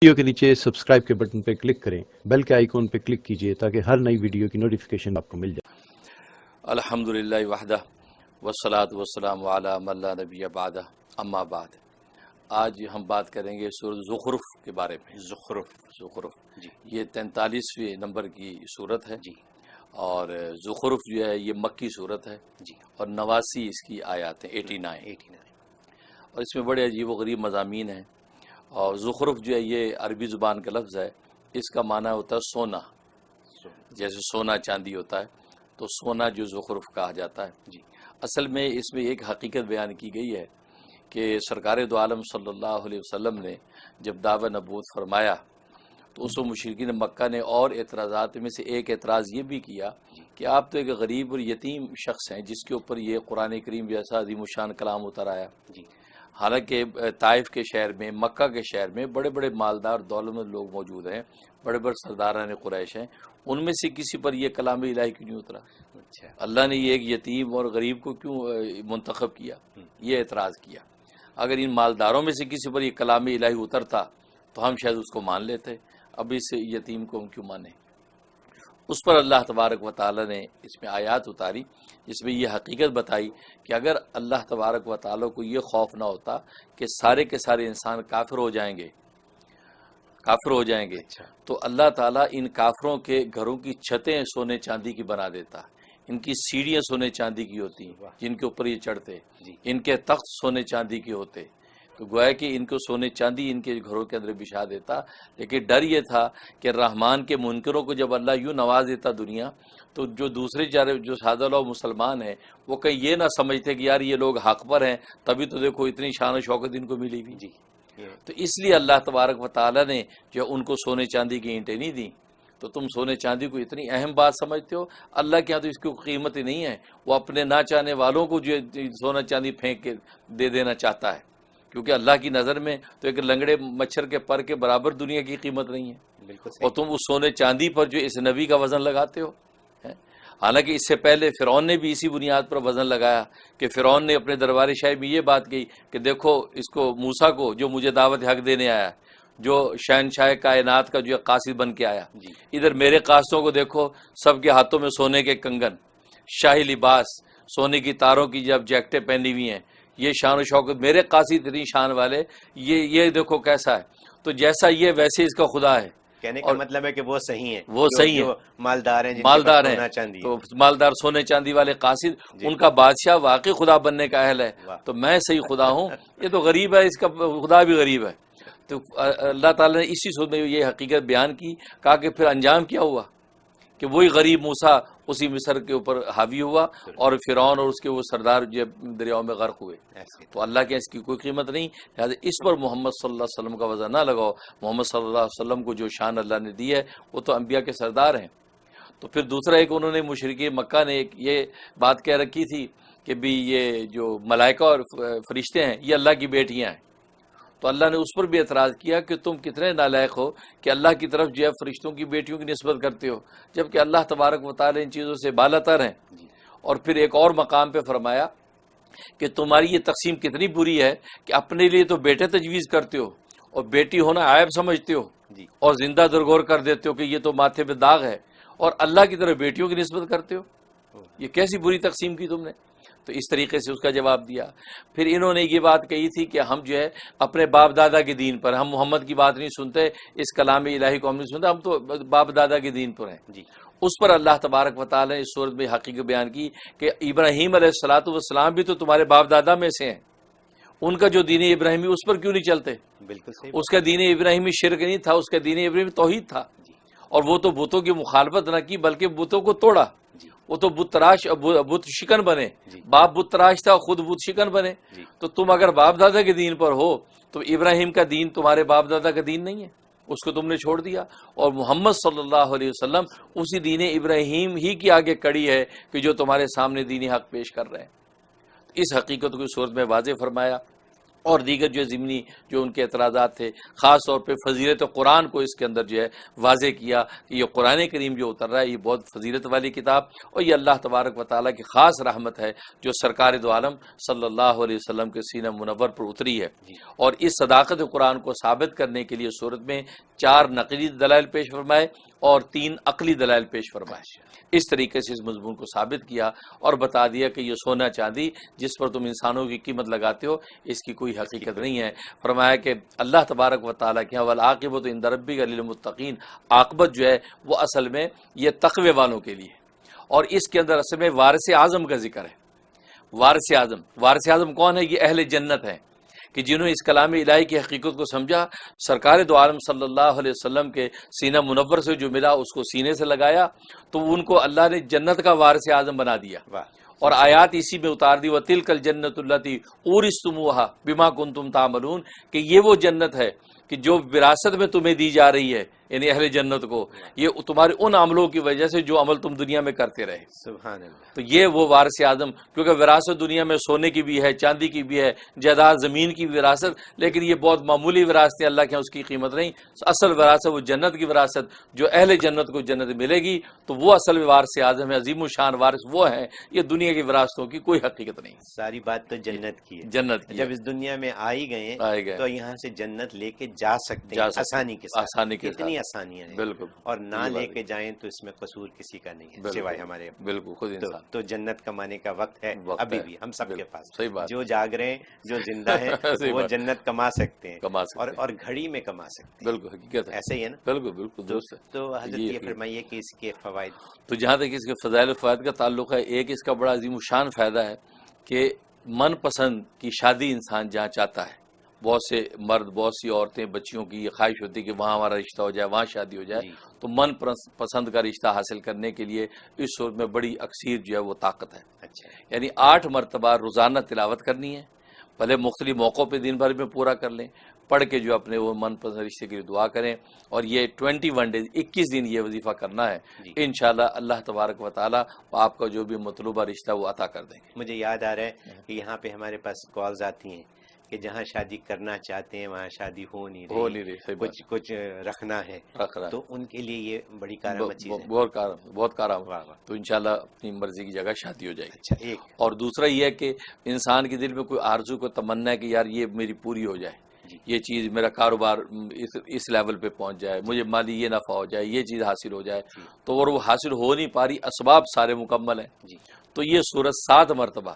Video کے نیچے subscribe کے بٹن پہ کلک کریں، بیل کے آئیکن پہ کلک کیجئے تاکہ ہر نئی ویڈیو کی نوٹیفیکیشن آپ کو مل جائے۔ الحمدللہ وحدہ والصلاة والسلام علی من لا نبی بعدہ، اما بعد۔ آج ہم بات کریں گے سورۃ زخرف کے بارے میں۔ زخرف جی، یہ 43ویں نمبر کی صورت ہے جی، اور زخرف جو ہے یہ مکی صورت ہے جی، اور 89 اس کی آیات ہیں، 89 اور اس میں بڑے عجیب و غریب مضامین ہیں۔ اور زخرف جو ہے یہ عربی زبان کا لفظ ہے، اس کا معنی ہوتا ہے سونا، جیسے سونا چاندی ہوتا ہے تو سونا جو زخرف کہا جاتا ہے۔ جی، اصل میں اس میں ایک حقیقت بیان کی گئی ہے کہ سرکار دو عالم صلی اللہ علیہ وسلم نے جب دعوی نبوت فرمایا تو اس وقت مشرکین مکہ نے اور اعتراضات میں سے ایک اعتراض یہ بھی کیا کہ آپ تو ایک غریب اور یتیم شخص ہیں جس کے اوپر یہ قرآن کریم جیسا عظیم الشان کلام اتر آیا۔ جی، حالانکہ طائف کے شہر میں، مکہ کے شہر میں بڑے بڑے مالدار دولت مند لوگ موجود ہیں، بڑے بڑے سرداران قریش ہیں، ان میں سے کسی پر یہ کلام الہی کیوں نہیں اترا؟ اچھا، اللہ نے یہ ایک یتیم اور غریب کو کیوں منتخب کیا؟ یہ اعتراض کیا۔ اگر ان مالداروں میں سے کسی پر یہ کلام الہی اترتا تو ہم شاید اس کو مان لیتے، اب اس یتیم کو ہم کیوں مانیں؟ اس پر اللہ تبارک و تعالی نے اس میں آیات اتاری جس میں یہ حقیقت بتائی کہ اگر اللہ تبارک و تعالی کو یہ خوف نہ ہوتا کہ سارے کے سارے انسان کافر ہو جائیں گے اچھا، تو اللہ تعالیٰ ان کافروں کے گھروں کی چھتیں سونے چاندی کی بنا دیتا، ان کی سیڑھیاں سونے چاندی کی ہوتی جن کے اوپر یہ چڑھتے، جی، ان کے تخت سونے چاندی کے ہوتے، تو گویا کہ ان کو سونے چاندی ان کے گھروں کے اندر بچھا دیتا۔ لیکن ڈر یہ تھا کہ رحمان کے منکروں کو جب اللہ یوں نواز دیتا دنیا تو جو دوسرے جو سادہ لوگ مسلمان ہیں وہ کہیں یہ نہ سمجھتے کہ یار یہ لوگ حق پر ہیں، تبھی تو دیکھو اتنی شان و شوکت ان کو ملی ہوئی۔ جی، تو اس لیے اللہ تبارک و تعالیٰ نے جو ان کو سونے چاندی کی اینٹیں نہیں دیں۔ تو تم سونے چاندی کو اتنی اہم بات سمجھتے ہو، اللہ کے ہاں تو اس کی قیمت ہی نہیں ہے، وہ اپنے نہ چاہنے والوں کو جو سونا چاندی پھینک کے دے دینا چاہتا ہے، کیونکہ اللہ کی نظر میں تو ایک لنگڑے مچھر کے پر کے برابر دنیا کی قیمت نہیں ہے، بالکل اور صحیح، تم اس سونے چاندی پر جو اس نبی کا وزن لگاتے ہو۔ حالانکہ اس سے پہلے فرعون نے بھی اسی بنیاد پر وزن لگایا کہ فرعون نے اپنے دربار شاہی میں یہ بات کہی کہ دیکھو اس کو موسیٰ کو جو مجھے دعوت حق دینے آیا، جو شہنشاہ کائنات کا جو قاصد بن کے آیا، جی، ادھر میرے قاصدوں کو دیکھو، سب کے ہاتھوں میں سونے کے کنگن، شاہی لباس، سونے کی تاروں کی جب جیکٹیں پہنی ہوئی ہیں، یہ شان و شوکت، میرے قاصد اتنی شان والے، یہ دیکھو کیسا ہے۔ تو جیسا یہ ویسے اس کا خدا ہے۔ کہنے کا اور مطلب ہے کہ وہ صحیح ہیں، وہ صحیح جو ہیں، مالدار ہیں، جن کے مالدار پاس ہیں، سونا چاندی ہے۔ تو مالدار سونے چاندی والے قاصد، جی، ان کا بادشاہ واقعی خدا بننے کا اہل ہے، واہ، تو میں صحیح خدا ہوں، یہ تو غریب ہے، اس کا خدا بھی غریب ہے۔ تو اللہ تعالیٰ نے اسی صورت میں یہ حقیقت بیان کی، کہا کہ پھر انجام کیا ہوا کہ وہی غریب موسیٰ اسی مصر کے اوپر حاوی ہوا اور فرعون اور اس کے وہ سردار جو دریاؤں میں غرق ہوئے۔ ایسے تو اللہ کے اس کی کوئی قیمت نہیں، لہٰذا اس پر محمد صلی اللہ علیہ وسلم کا وزن نہ لگاؤ۔ محمد صلی اللہ علیہ وسلم کو جو شان اللہ نے دی ہے وہ تو انبیاء کے سردار ہیں۔ تو پھر دوسرا ایک انہوں نے مشرکین مکہ نے ایک یہ بات کہہ رکھی تھی کہ بھی یہ جو ملائکہ اور فرشتے ہیں یہ اللہ کی بیٹیاں ہیں، تو اللہ نے اس پر بھی اعتراض کیا کہ تم کتنے نالائق ہو کہ اللہ کی طرف جو ہے فرشتوں کی بیٹیوں کی نسبت کرتے ہو، جبکہ اللہ تبارک و تعالی ان چیزوں سے بالا تر ہیں۔ اور پھر ایک اور مقام پہ فرمایا کہ تمہاری یہ تقسیم کتنی بری ہے کہ اپنے لیے تو بیٹے تجویز کرتے ہو اور بیٹی ہونا عیب سمجھتے ہو جی، اور زندہ درگور کر دیتے ہو کہ یہ تو ماتھے پہ داغ ہے، اور اللہ کی طرف بیٹیوں کی نسبت کرتے ہو، یہ کیسی بری تقسیم کی تم نے؟ تو اس طریقے سے اس کا جواب دیا۔ پھر انہوں نے یہ بات کہی تھی کہ ہم جو ہے اپنے باپ دادا کے دین پر، ہم محمد کی بات نہیں سنتے، اس کلام الہی کو ہم نہیں سنتے، ہم تو باپ دادا کے دین پر ہیں۔ جی، اس پر اللہ تبارک و تعالی نے اس صورت میں حقیقت بیان کی کہ ابراہیم علیہ الصلوۃ والسلام بھی تو تمہارے باپ دادا میں سے ہیں، ان کا جو دین ابراہیمی اس پر کیوں نہیں چلتے؟ بالکل صحیح، اس کا دین ابراہیمی شرک نہیں تھا، اس کا دین ابراہیمی توحید تھا، اور وہ تو بتوں کی مخالفت نہ کی بلکہ بتوں کو توڑا، جی، وہ تو بت تراش بت شکن بنے، جی، باپ بت تراش تھا، خود بت شکن بنے۔ جی، تو تم اگر باپ دادا کے دین پر ہو تو ابراہیم کا دین تمہارے باپ دادا کا دین نہیں ہے، اس کو تم نے چھوڑ دیا، اور محمد صلی اللہ علیہ وسلم اسی دین ابراہیم ہی کی آگے کڑی ہے کہ جو تمہارے سامنے دینی حق پیش کر رہے ہیں۔ اس حقیقت کو اس صورت میں واضح فرمایا۔ اور دیگر جو ضمنی جو ان کے اعتراضات تھے، خاص طور پہ فضیلت قرآن کو اس کے اندر جو ہے واضح کیا کہ یہ قرآن کریم جو اتر رہا ہے یہ بہت فضیلت والی کتاب، اور یہ اللہ تبارک و تعالیٰ کی خاص رحمت ہے جو سرکار دو عالم صلی اللہ علیہ وسلم کے سینہ منور پر اتری ہے۔ اور اس صداقت قرآن کو ثابت کرنے کے لیے صورت میں 4 نقلی دلائل پیش فرمائے اور 3 عقلی دلائل پیش فرمائے۔ اس طریقے سے اس مضمون کو ثابت کیا اور بتا دیا کہ یہ سونا چاندی جس پر تم انسانوں کی قیمت لگاتے ہو اس کی کوئی حقیقت نہیں ہے۔ فرمایا کہ اللہ تبارک و تعالیٰ کے والعاقبۃ عند ربک للمتقین، عاقبت جو ہے وہ اصل میں یہ تقوی والوں کے لیے، اور اس کے اندر اصل میں وارث اعظم کا ذکر ہے۔ وارث اعظم کون ہے؟ یہ اہل جنت ہیں کہ جنہوں نے اس کلام الہی کی حقیقت کو سمجھا، سرکار دو عالم صلی اللہ علیہ وسلم کے سینہ منور سے جو ملا اس کو سینے سے لگایا، تو ان کو اللہ نے جنت کا وارث اعظم بنا دیا۔ اور آیات اسی میں اتار دی، وَتِلْكَ الْجَنَّةُ الَّتِي أُورِثْتُمُوهَا بِمَا كُنْتُمْ تَعْمَلُونَ، کہ یہ وہ جنت ہے کہ جو وراثت میں تمہیں دی جا رہی ہے، یعنی اہل جنت کو، یہ تمہارے ان عملوں کی وجہ سے جو عمل تم دنیا میں کرتے رہے۔ سبحان اللہ۔ تو یہ وہ وارث اعظم، کیونکہ وراثت دنیا میں سونے کی بھی ہے، چاندی کی بھی ہے، جائیداد زمین کی وراثت، لیکن یہ بہت معمولی وراثت ہے، اللہ کے یہاں اس کی قیمت نہیں۔ اصل وراثت وہ جنت کی وراثت، جو اہل جنت کو جنت ملے گی تو وہ اصل وارث اعظم ہے، عظیم الشان وارث وہ ہیں۔ یہ دنیا کی وراثتوں کی کوئی حقیقت نہیں۔ ساری بات تو جنت کی ہے، جنت کی جب اس دنیا میں آئی گئے تو یہاں سے جنت لے کے جا سکتے ہیں آسانی کے ساتھ، آسانی کے اتنی آسانیاں ہیں، بالکل، اور نہ لے کے جائیں تو اس میں قصور کسی کا نہیں ہے سوائے ہمارے۔ بالکل خود انسان تو جنت کمانے کا وقت ہے ابھی بھی ہم سب کے پاس، صحیح بات، جو جاگ رہے ہیں، جو زندہ ہیں وہ جنت کما سکتے ہیں، اور گھڑی میں کما سکتے ہیں۔ بالکل حقیقت ہے، ایسے ہی ہے نا؟ بالکل بالکل درست ہے۔ تو حضرت یہ فرمائیے کہ اس کے فوائد۔ تو جہاں تک اس کے فضائل و فوائد کا تعلق ہے، ایک اس کا بڑا عظیم الشان فائدہ ہے کہ من پسند کی شادی انسان جہاں چاہتا ہے، بہت سے مرد، بہت سی عورتیں، بچیوں کی یہ خواہش ہوتی ہے کہ وہاں ہمارا رشتہ ہو جائے، وہاں شادی ہو جائے، تو من پسند کا رشتہ حاصل کرنے کے لیے اس صورت میں بڑی اکثیر جو ہے وہ طاقت ہے۔ اچھا، یعنی 8 مرتبہ روزانہ تلاوت کرنی ہے، بھلے مختلف موقعوں پہ دن بھر میں پورا کر لیں، پڑھ کے جو اپنے وہ من پسند رشتے کے لیے دعا کریں، اور یہ 21 ڈیز 21 دن یہ وظیفہ کرنا ہے۔ انشاءاللہ اللہ تبارک و تعالیٰ آپ کا جو بھی مطلوبہ رشتہ وہ عطا کر دیں گے۔ مجھے یاد آ رہا ہے کہ یہاں پہ ہمارے پاس کالز آتی ہیں کہ جہاں شادی کرنا چاہتے ہیں وہاں شادی ہو نہیں رہی، کچھ رکھنا ہے، تو ان کے لیے یہ بڑی کارآمد چیز ہے، بہت کارآمد۔ تو انشاءاللہ اپنی مرضی کی جگہ شادی ہو جائے گی۔ اچھا، ایک اور دوسرا یہ ہے کہ انسان کے دل میں کوئی آرزو، کو تمنا ہے کہ یار یہ میری پوری ہو جائے، یہ چیز، میرا کاروبار اس لیول پہ پہنچ جائے، مجھے مالی یہ نفع ہو جائے، یہ چیز حاصل ہو جائے، تو اور وہ حاصل ہو نہیں پا رہی، اسباب سارے مکمل ہیں، تو یہ سورت 7 مرتبہ،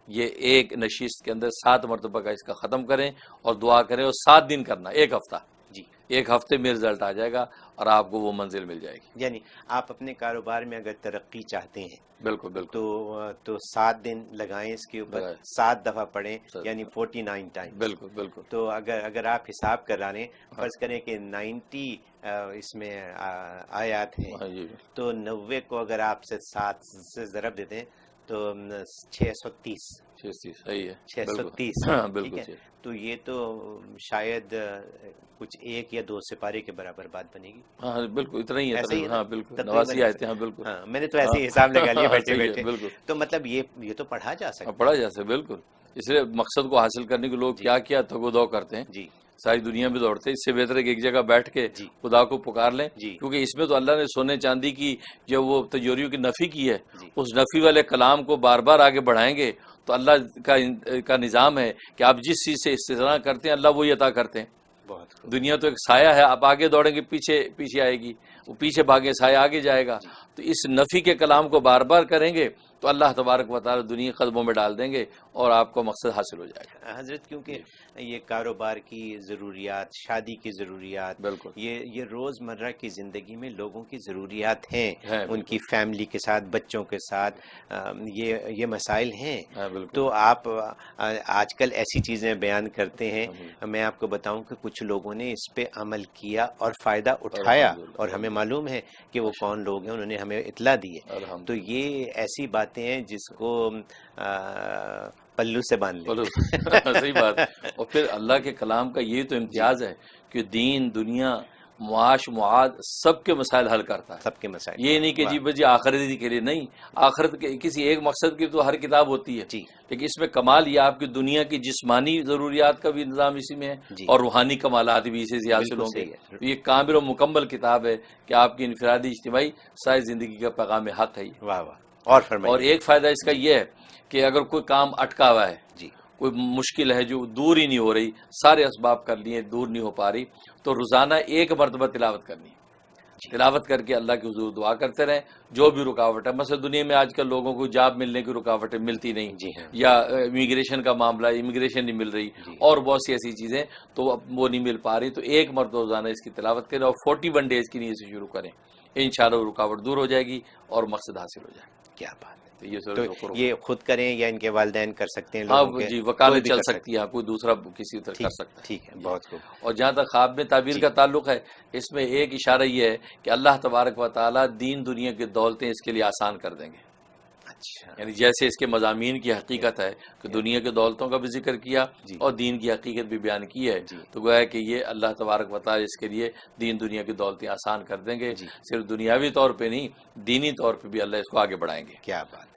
یہ ایک نشست کے اندر 7 مرتبہ کا اس کا ختم کریں اور دعا کریں، اور 7 دن کرنا، ایک ہفتہ، ایک ہفتے میں رزلٹ آ جائے گا اور آپ کو وہ منزل مل جائے گی۔ یعنی آپ اپنے کاروبار میں اگر ترقی چاہتے ہیں، بالکل بالکل، تو 7 دن لگائیں اس کے اوپر، 7 دفعہ پڑھیں، یعنی 49 ٹائم۔ بالکل بالکل۔ تو اگر آپ حساب کرا لیں، فرض کریں کہ 90 اس میں آیات ہیں، تو 90 کو اگر آپ سے 7 سے ضرب دیتے ہیں تو 630، صحیح ہے، 630، بالکل۔ تو یہ تو شاید کچھ 1 یا 2 سپارے کے برابر بات بنے گی۔ ہاں بالکل اتنا ہی ہے، ایسے ہی، ہاں بالکل 89 آیتیں، ہاں بالکل، ہاں میں نے تو ایسے ہی حساب لگا لیا بیٹھے بیٹھے۔ بالکل، تو مطلب یہ تو پڑھا جا سکتا ہے، پڑھا جا سکتا ہے، بالکل۔ اس لیے مقصد کو حاصل کرنے کے لوگ کیا تگ دو کرتے ہیں، جی، ساری دنیا میں دوڑتے ہیں، اس سے بہتر ہے کہ ایک جگہ بیٹھ کے خدا کو پکار لیں، کیونکہ اس میں تو اللہ نے سونے چاندی کی جو وہ تجوریوں کی نفی کی ہے، اس نفی والے کلام کو بار بار آگے بڑھائیں گے تو اللہ کا نظام ہے کہ آپ جس چیز سے استغنا کرتے ہیں اللہ وہی عطا کرتے ہیں۔ دنیا تو ایک سایہ ہے، آپ آگے دوڑیں گے پیچھے آئے گی، وہ پیچھے بھاگے سایہ آگے جائے گا، تو اس نفی کے کلام کو بار بار کریں گے تو اللہ تبارک و تعالی دنیا قدموں میں ڈال دیں گے اور آپ کو مقصد حاصل ہو جائے گا۔ حضرت کیونکہ یہ کاروبار کی ضروریات، شادی کی ضروریات، بالکل یہ روزمرہ کی زندگی میں لوگوں کی ضروریات ہیں، ان کی فیملی کے ساتھ، بچوں کے ساتھ، یہ مسائل ہیں۔ تو آپ آج کل ایسی چیزیں بیان کرتے ہیں، میں آپ کو بتاؤں کہ کچھ لوگوں نے اس پہ عمل کیا اور فائدہ اٹھایا، اور ہمیں معلوم ہے کہ وہ کون لوگ ہیں، انہوں نے ہمیں اطلاع دی ہے۔ تو یہ ایسی باتیں ہیں جس کو پلو سے باندھ لیں۔ صحیح بات۔ اور پھر اللہ کے کلام کا یہ تو امتیاز ہے کہ دین دنیا معاش معاد سب کے مسائل حل کرتا ہے. سب کے مسائل. یہ نہیں کہ جی بس آخرت کے لیے نہیں، آخرت کے کسی ایک مقصد کی تو ہر کتاب ہوتی ہے جی، لیکن اس میں کمال یہ آپ کی دنیا کی جسمانی ضروریات کا بھی نظام اسی میں ہے اور روحانی کمالات بھی اسے سے حاصل ہوں گے. یہ کامل و مکمل کتاب ہے کہ آپ کی انفرادی اجتماعی ساری زندگی کا پیغام حق ہے. واہ واہ. اور ایک فائدہ اس کا یہ ہے کہ اگر کوئی کام اٹکا ہوا ہے، جی، کوئی مشکل ہے جو دور ہی نہیں ہو رہی، سارے اسباب کر لیے دور نہیں ہو پا رہی، تو روزانہ ایک مرتبہ تلاوت کرنی ہے. تلاوت کر کے اللہ کے حضور دعا کرتے رہیں. جو بھی رکاوٹ ہے، مثلا دنیا میں آج کل لوگوں کو جاب ملنے کی رکاوٹیں ملتی نہیں، یا امیگریشن کا معاملہ، امیگریشن نہیں مل رہی، اور بہت سی ایسی چیزیں تو وہ نہیں مل پا رہی، تو ایک مرتبہ روزانہ اس کی تلاوت کریں اور 41 ڈیز کی نیت سے شروع کریں. انشاءاللہ رکاوٹ دور ہو جائے گی اور مقصد حاصل ہو جائے گا. کیا بات. تو یہ خود کریں یا ان کے والدین کر سکتے ہیں؟ ہاں جی، وکالت چل سکتی ہے، کوئی دوسرا کسی طرح کر سکتا ہے. ٹھیک ہے، بہت خوب. اور جہاں تک خواب میں تعبیر کا تعلق ہے، اس میں ایک اشارہ یہ ہے کہ اللہ تبارک و تعالیٰ دین دنیا کی دولتیں اس کے لیے آسان کر دیں گے. اچھا. یعنی جیسے اس کے مضامین کی حقیقت ہے کہ دنیا کے دولتوں کا بھی ذکر کیا اور دین کی حقیقت بھی بیان کی ہے، تو گویا کہ یہ اللہ تبارک و تعالیٰ اس کے لیے دین دنیا کی دولتیں آسان کر دیں گے. صرف دنیاوی طور پہ نہیں، دینی طور پہ بھی اللہ اس کو آگے بڑھائیں گے. کیا بات.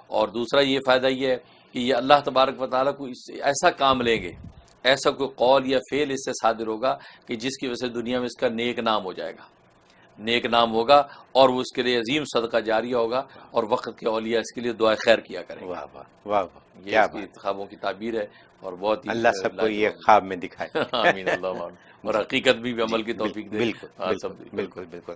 اور دوسرا یہ فائدہ یہ ہے کہ یہ اللہ تبارک و تعالیٰ کو ایسا کام لیں گے، ایسا کوئی قول یا فعل اس سے صادر ہوگا کہ جس کی وجہ سے دنیا میں اس کا نیک نام ہو جائے گا، نیک نام ہوگا اور وہ اس کے لیے عظیم صدقہ جاریہ ہوگا اور وقت کے اولیاء اس کے لیے دعائے خیر کیا کریں گے. واہ واہ واہ واہ. یہ اس کی انتخابوں کی تعبیر ہے اور بہت ہی اللہ سب کو یہ خواب میں دکھائے. آمین. اللہ اور حقیقت بھی عمل کی توفیق دے. بالکل بالکل بالکل.